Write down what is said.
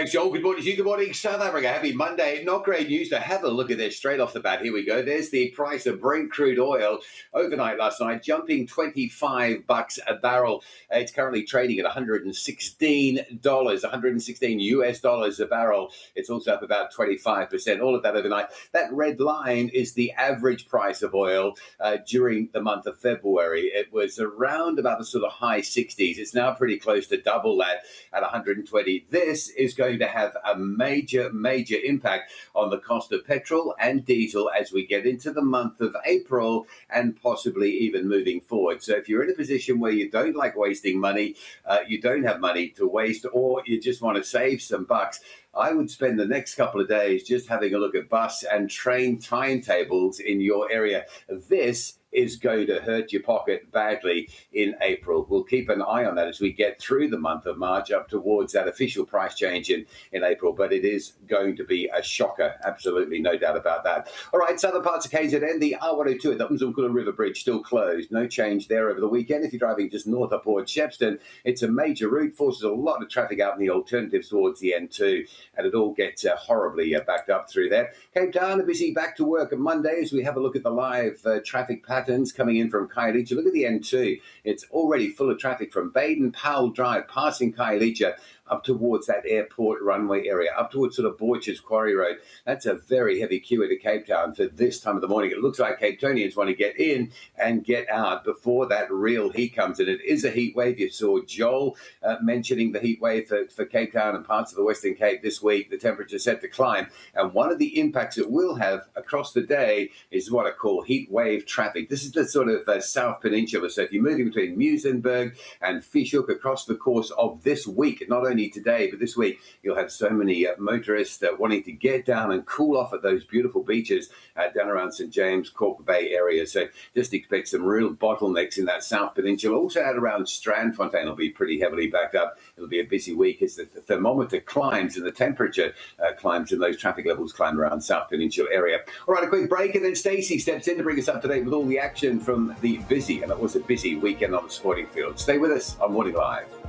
Thanks, Joel. Good morning to you. Good morning, South Africa. Happy Monday. Not great news to have a look at this straight off the bat. Here we go. There's the price of Brent crude oil overnight last night, jumping $25 a barrel. It's currently trading at $116, 116 US dollars a barrel. It's also up about 25%. All of that overnight. That red line is the average price of oil during the month of February. It was around about the sort of high 60s. It's now pretty close to double that at 120. This is going to have a major impact on the cost of petrol and diesel as we get into the month of April and possibly even moving forward. So if you're in a position where you don't like wasting money, you don't have money to waste, or you just want to save some bucks, I would spend the next couple of days just having a look at bus and train timetables in your area. This is going to hurt your pocket badly in April. We'll keep an eye on that as we get through the month of March up towards that official price change in April, but it is going to be a shocker. Absolutely, no doubt about that. All right, southern parts of KZN, the R102 at the Umzimkula River Bridge still closed. No change there over the weekend. If you're driving just north up towards Shepston, it's a major route, forces a lot of traffic out in the alternatives towards the N2, and it all gets horribly backed up through there. Cape Town are busy back to work on Monday as we have a look at the live traffic patterns coming in from Khayelitsha. Look at the N2. It's already full of traffic from Baden-Powell Drive, passing Khayelitsha, up towards that airport runway area, up towards sort of Borchers Quarry Road. That's a very heavy queue into Cape Town for this time of the morning. It looks like Cape Townians want to get in and get out before that real heat comes in. It is a heat wave. You saw Joel mentioning the heat wave for Cape Town and parts of the Western Cape this week. The temperature set to climb. And one of the impacts it will have across the day is what I call heat wave traffic. This is the sort of South Peninsula. So if you're moving between Muizenberg and Fish Hoek across the course of this week, not only today, but this week, you'll have so many motorists wanting to get down and cool off at those beautiful beaches down around St. James, Cork Bay area. So just expect some real bottlenecks in that South Peninsula. Also out around Strandfontein will be pretty heavily backed up. It'll be a busy week as the thermometer climbs and the temperature climbs and those traffic levels climb around South Peninsula area. All right, a quick break, and then Stacey steps in to bring us up to date with all the action from the busy, and it was a busy weekend on the sporting field. Stay with us on Morning Live.